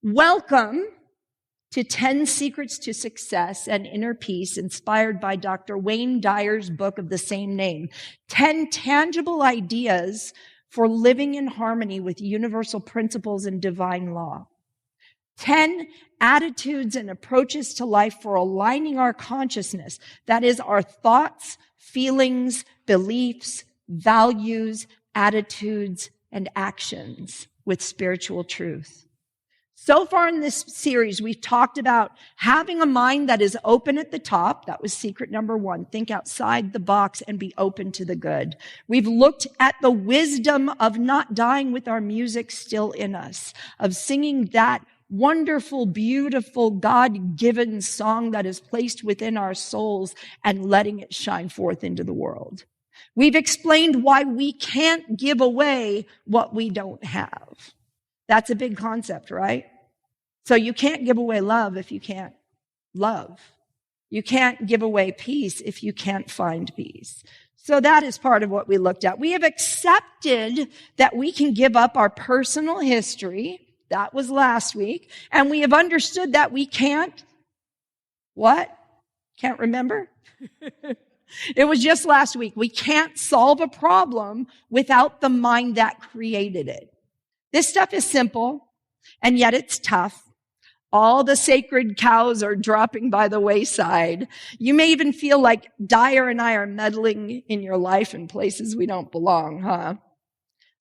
Welcome to 10 Secrets to Success and Inner Peace, inspired by Dr. Wayne Dyer's book of the same name. 10 tangible ideas for living in harmony with universal principles and divine law. 10 attitudes and approaches to life for aligning our consciousness. That is, our thoughts, feelings, beliefs, values, attitudes, and actions with spiritual truth. So far in this series, we've talked about having a mind that is open at the top. That was secret number 1. Think outside the box and be open to the good. We've looked at the wisdom of not dying with our music still in us, of singing that wonderful, beautiful, God-given song that is placed within our souls and letting it shine forth into the world. We've explained why we can't give away what we don't have. That's a big concept, right? So you can't give away love if you can't love. You can't give away peace if you can't find peace. So that is part of what we looked at. We have accepted that we can give up our personal history. That was last week. And we have understood that we can't, what? Can't remember? It was just last week. We can't solve a problem without the mind that created it. This stuff is simple, and yet it's tough. All the sacred cows are dropping by the wayside. You may even feel like Dyer and I are meddling in your life in places we don't belong, huh?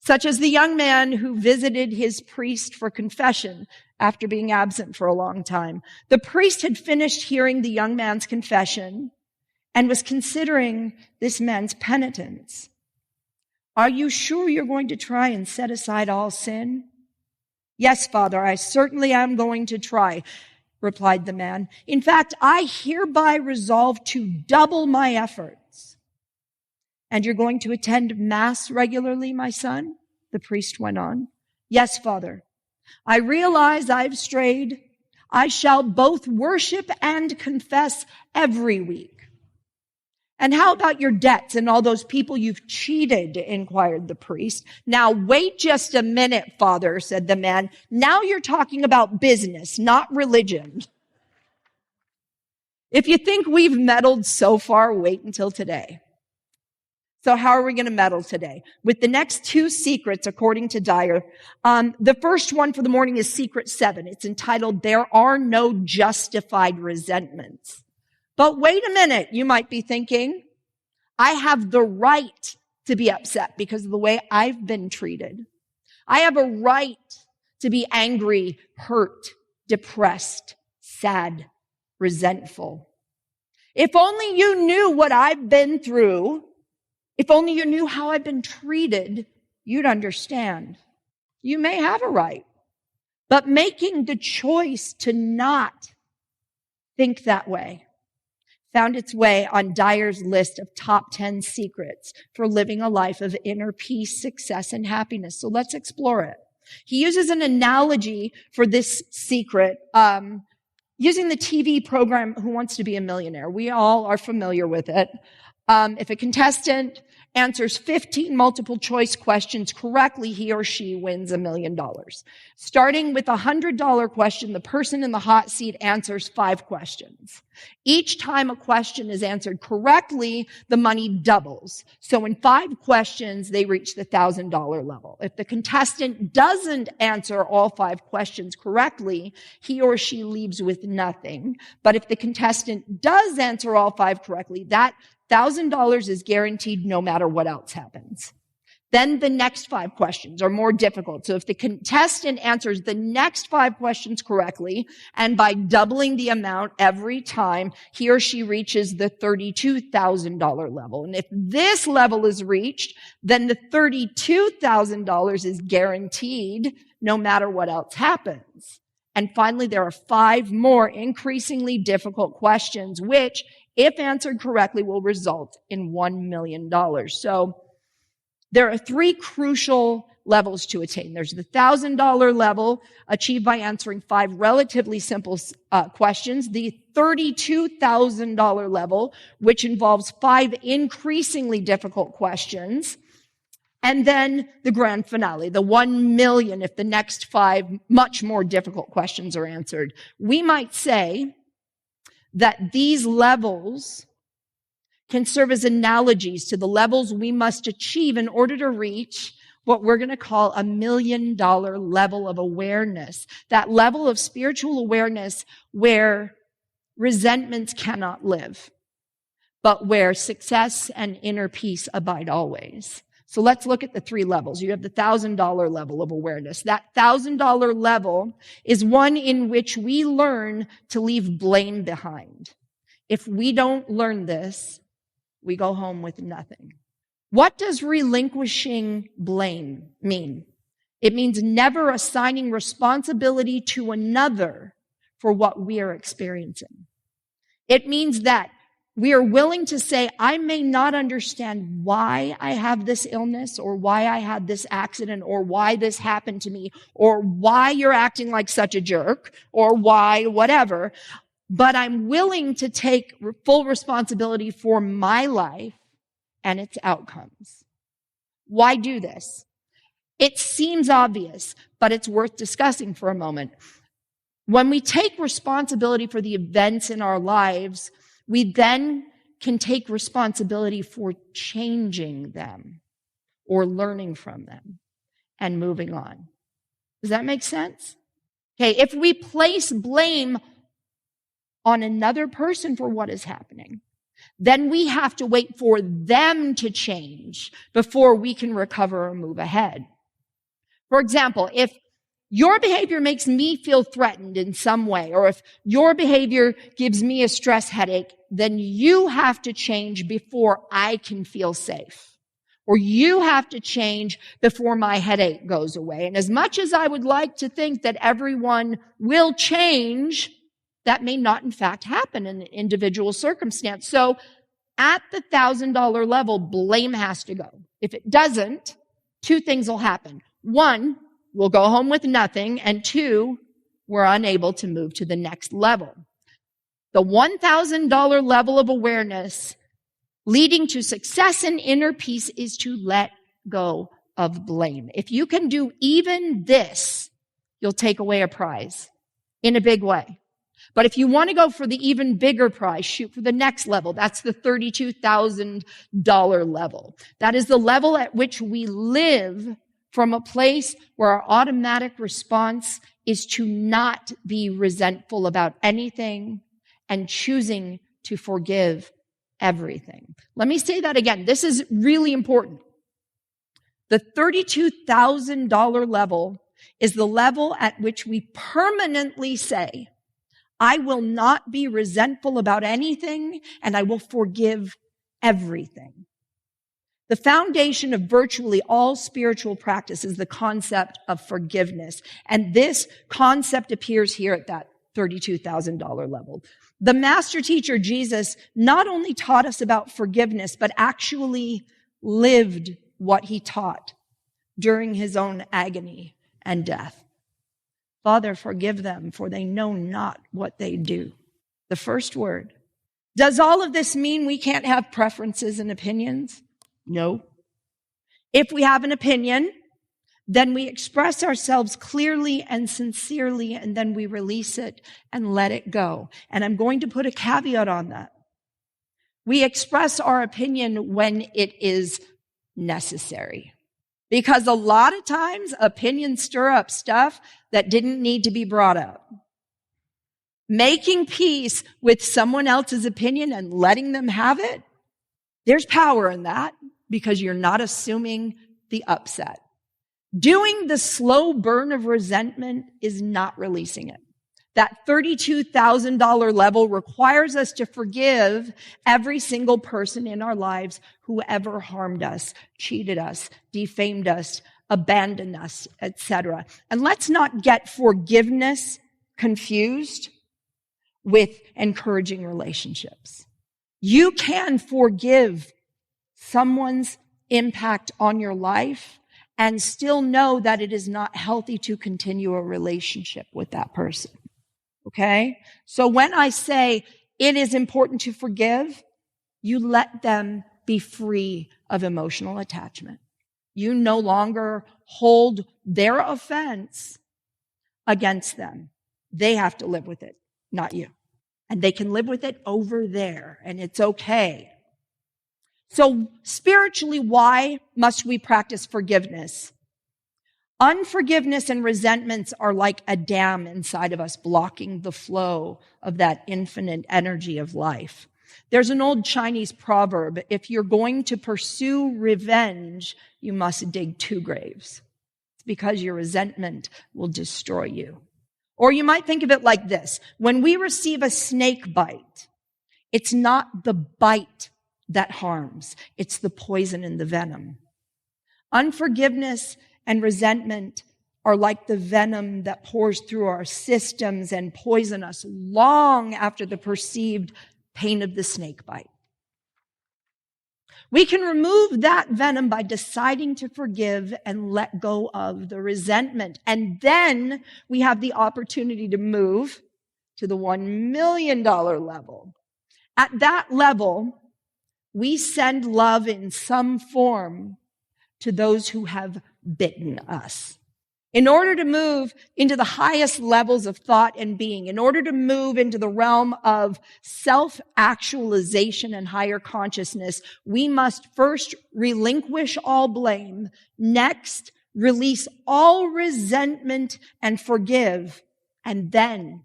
Such as the young man who visited his priest for confession after being absent for a long time. The priest had finished hearing the young man's confession and was considering this man's penitence. "Are you sure you're going to try and set aside all sin?" "Yes, Father, I certainly am going to try," replied the man. "In fact, I hereby resolve to double my efforts." "And you're going to attend Mass regularly, my son?" the priest went on. "Yes, Father. I realize I've strayed. I shall both worship and confess every week." "And how about your debts and all those people you've cheated?" inquired the priest. "Now, wait just a minute, Father," said the man. "Now you're talking about business, not religion." If you think we've meddled so far, wait until today. So how are we going to meddle today? With the next 2 secrets, according to Dyer. The first one for the morning is secret 7. It's entitled, "There Are No Justified Resentments." But wait a minute, you might be thinking, I have the right to be upset because of the way I've been treated. I have a right to be angry, hurt, depressed, sad, resentful. If only you knew what I've been through, if only you knew how I've been treated, you'd understand. You may have a right, but making the choice to not think that way found its way on Dyer's list of top 10 secrets for living a life of inner peace, success, and happiness. So let's explore it. He uses an analogy for this secret, using the TV program Who Wants to Be a Millionaire. We all are familiar with it. If a contestant answers 15 multiple choice questions correctly, he or she wins $1 million. Starting with a $100 question, the person in the hot seat answers 5 questions. Each time a question is answered correctly, the money doubles. So in 5 questions, they reach the $1,000 level. If the contestant doesn't answer all 5 questions correctly, he or she leaves with nothing. But if the contestant does answer all 5 correctly, that $1,000 is guaranteed no matter what else happens. Then the next 5 questions are more difficult. So if the contestant answers the next 5 questions correctly, and by doubling the amount every time, he or she reaches the $32,000 level. And if this level is reached, then the $32,000 is guaranteed no matter what else happens. And finally, there are 5 more increasingly difficult questions, which, if answered correctly, will result in $1 million. So there are 3 crucial levels to attain. There's the $1,000 level, achieved by answering 5 relatively simple questions. The $32,000 level, which involves 5 increasingly difficult questions. And then the grand finale, the 1 million, if the next 5 much more difficult questions are answered. We might say that these levels can serve as analogies to the levels we must achieve in order to reach what we're going to call $1 million level of awareness. That level of spiritual awareness where resentments cannot live, but where success and inner peace abide always. So let's look at the 3 levels. You have the $1,000 level of awareness. That $1,000 level is one in which we learn to leave blame behind. If we don't learn this, we go home with nothing. What does relinquishing blame mean? It means never assigning responsibility to another for what we are experiencing. It means that we are willing to say, I may not understand why I have this illness or why I had this accident or why this happened to me or why you're acting like such a jerk or why whatever, but I'm willing to take full responsibility for my life and its outcomes. Why do this? It seems obvious, but it's worth discussing for a moment. When we take responsibility for the events in our lives, we then can take responsibility for changing them or learning from them and moving on. Does that make sense? Okay, if we place blame on another person for what is happening, then we have to wait for them to change before we can recover or move ahead. For example, if your behavior makes me feel threatened in some way, or if your behavior gives me a stress headache, then you have to change before I can feel safe. Or you have to change before my headache goes away. And as much as I would like to think that everyone will change, that may not in fact happen in an individual circumstance. So at the $1,000 level, blame has to go. If it doesn't, 2 things will happen. 1, we'll go home with nothing. And 2, we're unable to move to the next level. The $1,000 level of awareness leading to success and inner peace is to let go of blame. If you can do even this, you'll take away a prize in a big way. But if you want to go for the even bigger prize, shoot for the next level. That's the $32,000 level. That is the level at which we live from a place where our automatic response is to not be resentful about anything and choosing to forgive everything. Let me say that again. This is really important. The $32,000 level is the level at which we permanently say, I will not be resentful about anything and I will forgive everything. The foundation of virtually all spiritual practice is the concept of forgiveness. And this concept appears here at that $32,000 level. The master teacher, Jesus, not only taught us about forgiveness, but actually lived what he taught during his own agony and death. Father, forgive them, for they know not what they do. The first word. Does all of this mean we can't have preferences and opinions? No. If we have an opinion, then we express ourselves clearly and sincerely, and then we release it and let it go. And I'm going to put a caveat on that. We express our opinion when it is necessary. Because a lot of times opinions stir up stuff that didn't need to be brought up. Making peace with someone else's opinion and letting them have it, there's power in that because you're not assuming the upset. Doing the slow burn of resentment is not releasing it. That $32,000 level requires us to forgive every single person in our lives who ever harmed us, cheated us, defamed us, abandoned us, etc. And let's not get forgiveness confused with encouraging relationships. You can forgive someone's impact on your life and still know that it is not healthy to continue a relationship with that person. Okay? So when I say it is important to forgive, you let them be free of emotional attachment. You no longer hold their offense against them. They have to live with it, not you. And they can live with it over there, and it's okay. So spiritually, why must we practice forgiveness? Unforgiveness and resentments are like a dam inside of us, blocking the flow of that infinite energy of life. There's an old Chinese proverb, if you're going to pursue revenge, you must dig 2 graves. It's because your resentment will destroy you. Or you might think of it like this. When we receive a snake bite, it's not the bite that harms. It's the poison and the venom. Unforgiveness and resentment are like the venom that pours through our systems and poison us long after the perceived pain of the snake bite. We can remove that venom by deciding to forgive and let go of the resentment. And then we have the opportunity to move to the $1 million level. At that level, we send love in some form to those who have bitten us. In order to move into the highest levels of thought and being, in order to move into the realm of self-actualization and higher consciousness, we must first relinquish all blame, next release all resentment and forgive, and then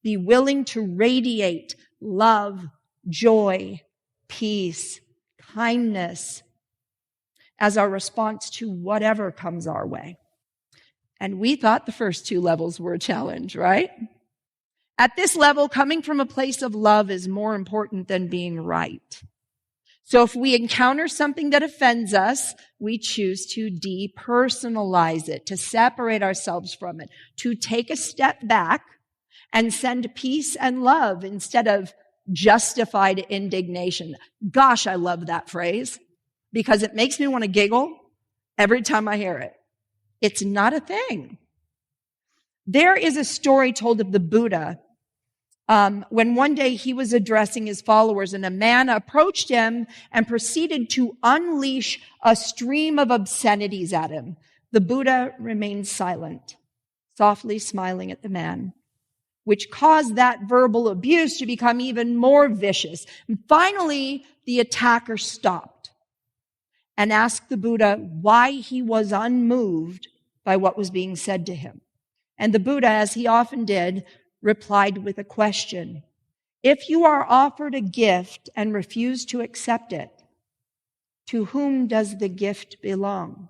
be willing to radiate love, joy, peace, kindness as our response to whatever comes our way. And we thought the first 2 levels were a challenge, right? At this level, coming from a place of love is more important than being right. So if we encounter something that offends us, we choose to depersonalize it, to separate ourselves from it, to take a step back and send peace and love instead of justified indignation. Gosh, I love that phrase because it makes me want to giggle every time I hear it. It's not a thing. There is a story told of the Buddha when one day he was addressing his followers and a man approached him and proceeded to unleash a stream of obscenities at him. The Buddha remained silent, softly smiling at the man, which caused that verbal abuse to become even more vicious. And finally, the attacker stopped and asked the Buddha why he was unmoved by what was being said to him. And the Buddha, as he often did, replied with a question. If you are offered a gift and refuse to accept it, to whom does the gift belong?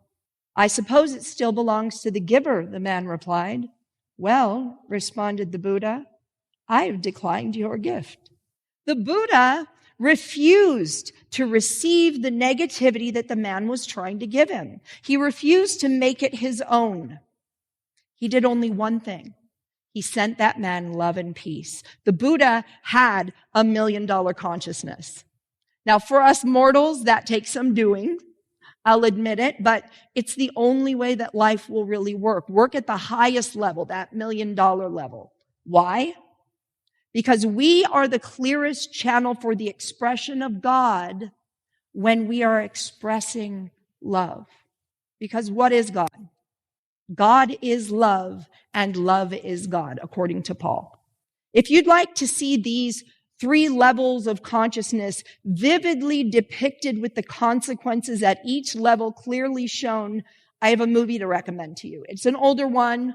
I suppose it still belongs to the giver, the man replied. Well, responded the Buddha, I have declined your gift. The Buddha refused to receive the negativity that the man was trying to give him. He refused to make it his own. He did only one thing. He sent that man love and peace. The Buddha had $1 million consciousness. Now, for us mortals, that takes some doing. I'll admit it, but it's the only way that life will really work. Work at the highest level, that $1 million level. Why? Because we are the clearest channel for the expression of God when we are expressing love. Because what is God? God is love, and love is God, according to Paul. If you'd like to see these 3 levels of consciousness vividly depicted with the consequences at each level clearly shown, I have a movie to recommend to you. It's an older one.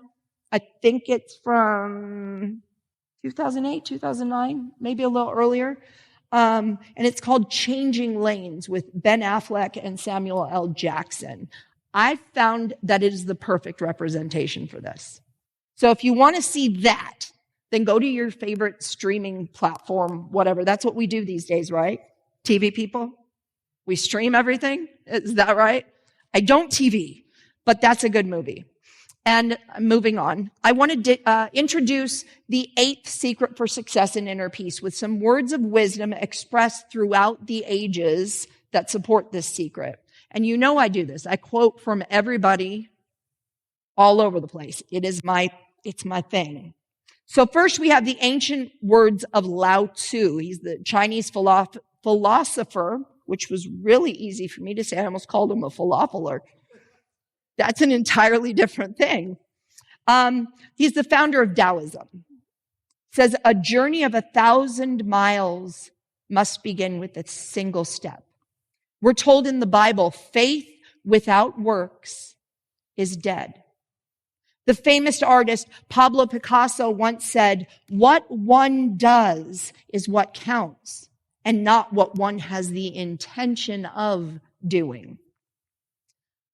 I think it's from 2008, 2009, maybe a little earlier. And it's called Changing Lanes with Ben Affleck and Samuel L. Jackson. I found that it is the perfect representation for this. So if you want to see that, then go to your favorite streaming platform, whatever. That's what we do these days, right? TV people? We stream everything? Is that right? I don't TV, but that's a good movie. And moving on, I want to introduce the 8th secret for success in inner peace with some words of wisdom expressed throughout the ages that support this secret. And you know I do this. I quote from everybody all over the place. It's my thing. So first we have the ancient words of Lao Tzu. He's the Chinese philosopher, which was really easy for me to say. I almost called him a falafeler. That's an entirely different thing. He's the founder of Taoism. Says a journey of 1,000 miles must begin with a single step. We're told in the Bible, faith without works is dead. The famous artist Pablo Picasso once said, what one does is what counts, and not what one has the intention of doing.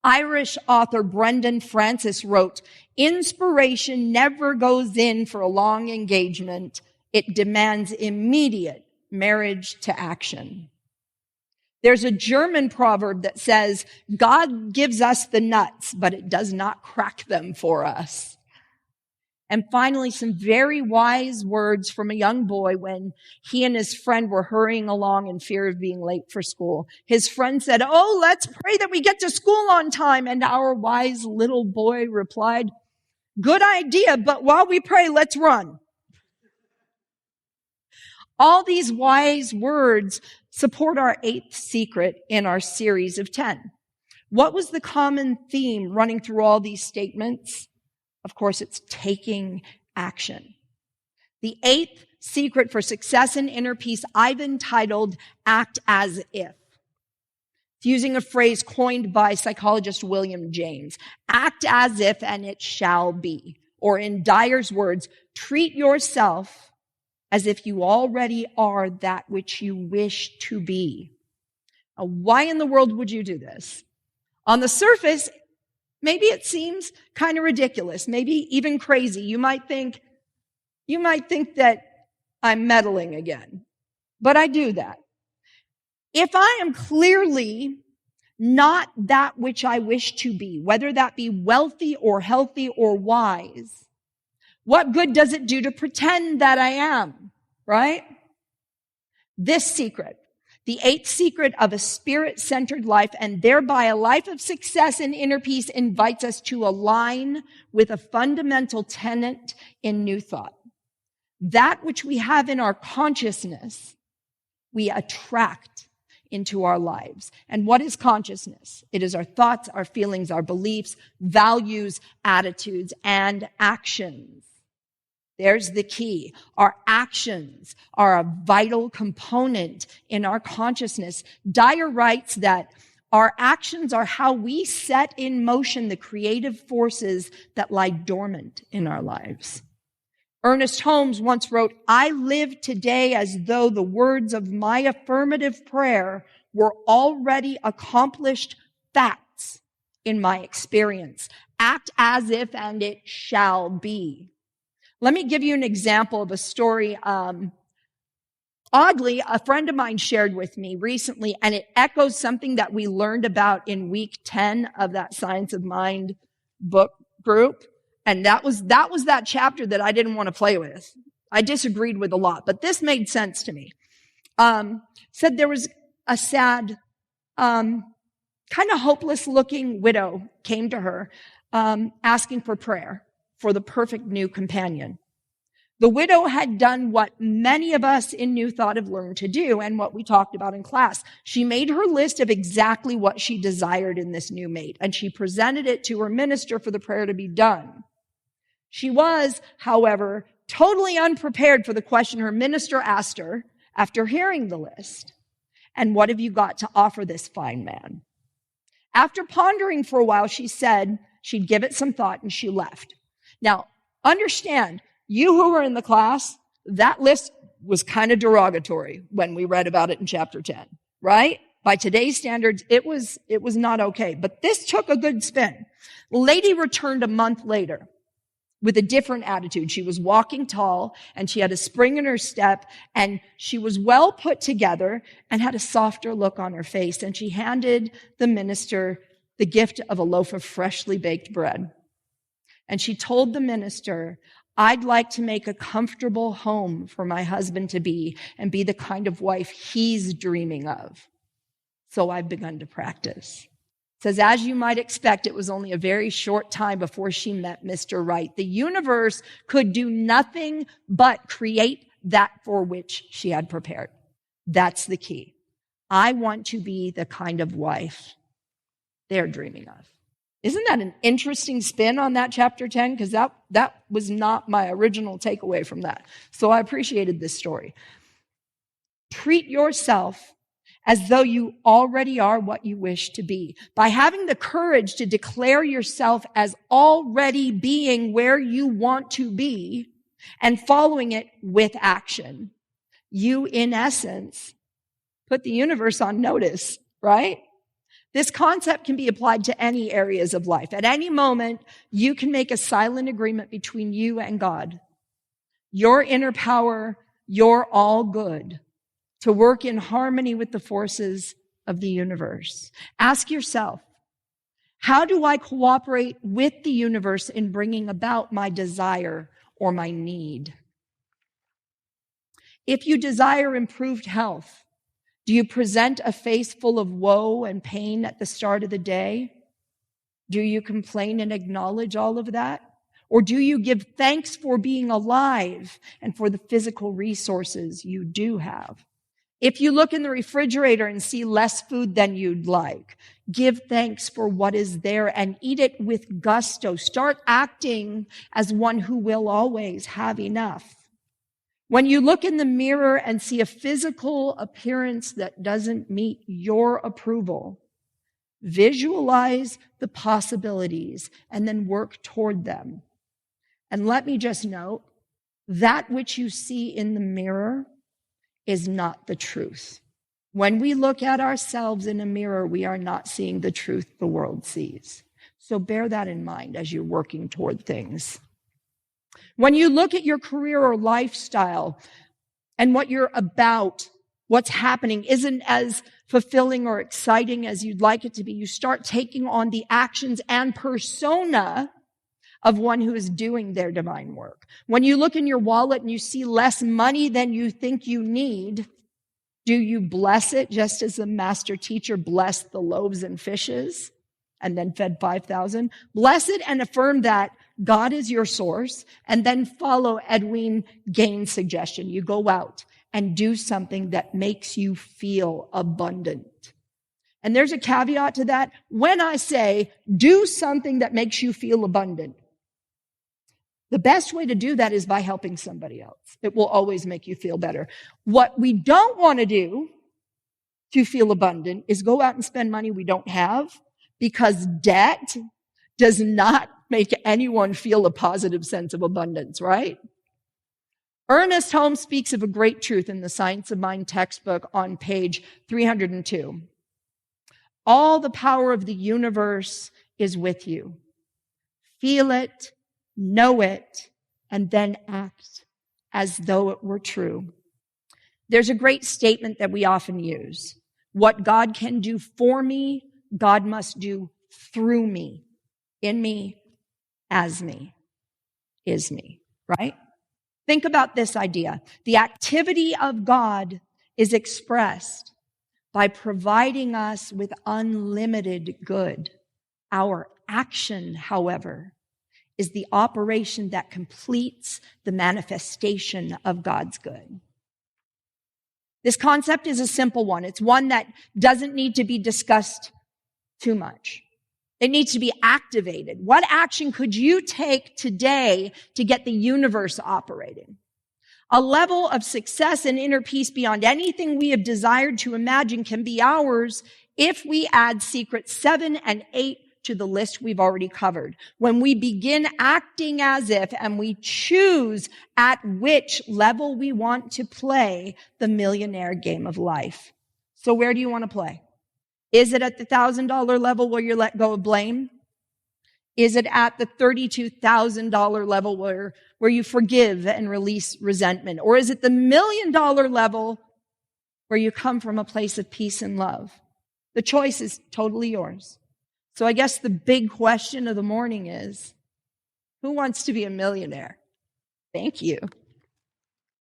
Irish author Brendan Francis wrote, inspiration never goes in for a long engagement. It demands immediate marriage to action. There's a German proverb that says, God gives us the nuts, but it does not crack them for us. And finally, some very wise words from a young boy when he and his friend were hurrying along in fear of being late for school. His friend said, oh, let's pray that we get to school on time. And our wise little boy replied, good idea, but while we pray, let's run. All these wise words support our 8th secret in our series of 10. What was the common theme running through all these statements? Of course, it's taking action. The 8th secret for success and inner peace I've entitled Act As If. It's using a phrase coined by psychologist William James. Act as if and it shall be. Or in Dyer's words, treat yourself as if you already are that which you wish to be. Now, why in the world would you do this? On the surface, maybe it seems kind of ridiculous, maybe even crazy. You might think that I'm meddling again, but I do that. If I am clearly not that which I wish to be, whether that be wealthy or healthy or wise, what good does it do to pretend that I am, right? This secret, the 8th secret of a spirit-centered life and thereby a life of success and inner peace, invites us to align with a fundamental tenet in New Thought. That which we have in our consciousness, we attract into our lives. And what is consciousness? It is our thoughts, our feelings, our beliefs, values, attitudes, and actions. There's the key. Our actions are a vital component in our consciousness. Dyer writes that our actions are how we set in motion the creative forces that lie dormant in our lives. Ernest Holmes once wrote, I live today as though the words of my affirmative prayer were already accomplished facts in my experience. Act as if and it shall be. Let me give you an example of a story. Oddly, a friend of mine shared with me recently, and it echoes something that we learned about in week 10 of that Science of Mind book group. And that was that chapter that I didn't want to play with. I disagreed with a lot, but this made sense to me. Said there was a sad, kind of hopeless looking widow came to her, asking for prayer for the perfect new companion. The widow had done what many of us in New Thought have learned to do and what we talked about in class. She made her list of exactly what she desired in this new mate, and she presented it to her minister for the prayer to be done. She was, however, totally unprepared for the question her minister asked her after hearing the list. And what have you got to offer this fine man? After pondering for a while, she said she'd give it some thought and she left. Now, understand, you who were in the class, that list was kind of derogatory when we read about it in chapter 10, right? By today's standards, it was not okay. But this took a good spin. The lady returned a month later with a different attitude. She was walking tall and she had a spring in her step and she was well put together and had a softer look on her face. And she handed the minister the gift of a loaf of freshly baked bread. And she told the minister, I'd like to make a comfortable home for my husband to be and be the kind of wife he's dreaming of. So I've begun to practice. It says, as you might expect, it was only a very short time before she met Mr. Right. The universe could do nothing but create that for which she had prepared. That's the key. I want to be the kind of wife they're dreaming of. Isn't that an interesting spin on that chapter 10? Because that was not my original takeaway from that. So I appreciated this story. Treat yourself as though you already are what you wish to be. By having the courage to declare yourself as already being where you want to be and following it with action, you, in essence, put the universe on notice, right? This concept can be applied to any areas of life. At any moment, you can make a silent agreement between you and God. Your inner power, your all good, to work in harmony with the forces of the universe. Ask yourself, how do I cooperate with the universe in bringing about my desire or my need? If you desire improved health, do you present a face full of woe and pain at the start of the day? Do you complain and acknowledge all of that? Or do you give thanks for being alive and for the physical resources you do have? If you look in the refrigerator and see less food than you'd like, give thanks for what is there and eat it with gusto. Start acting as one who will always have enough. When you look in the mirror and see a physical appearance that doesn't meet your approval, visualize the possibilities and then work toward them. And let me just note, that which you see in the mirror is not the truth. When we look at ourselves in a mirror, we are not seeing the truth the world sees. So bear that in mind as you're working toward things. When you look at your career or lifestyle and what you're about, what's happening isn't as fulfilling or exciting as you'd like it to be, you start taking on the actions and persona of one who is doing their divine work. When you look in your wallet and you see less money than you think you need, do you bless it just as the master teacher blessed the loaves and fishes and then fed 5,000? Bless it and affirm that God is your source, and then follow Edwene Gaines' suggestion. You go out and do something that makes you feel abundant. And there's a caveat to that. When I say do something that makes you feel abundant, the best way to do that is by helping somebody else. It will always make you feel better. What we don't want to do to feel abundant is go out and spend money we don't have, because debt does not make anyone feel a positive sense of abundance, right? Ernest Holmes speaks of a great truth in the Science of Mind textbook on page 302. All the power of the universe is with you. Feel it, know it, and then act as though it were true. There's a great statement that we often use. What God can do for me, God must do through me, in me, as me, is me, right? Think about this idea. The activity of God is expressed by providing us with unlimited good. Our action, however, is the operation that completes the manifestation of God's good. This concept is a simple one. It's one that doesn't need to be discussed too much. It needs to be activated. What action could you take today to get the universe operating? A level of success and inner peace beyond anything we have desired to imagine can be ours if we add secrets 7 and 8 to the list we've already covered. When we begin acting as if and we choose at which level we want to play the millionaire game of life. So where do you want to play? Is it at the $1,000 level where you let go of blame? Is it at the $32,000 level where you forgive and release resentment? Or is it the $1 million level where you come from a place of peace and love? The choice is totally yours. So I guess the big question of the morning is, who wants to be a millionaire? Thank you.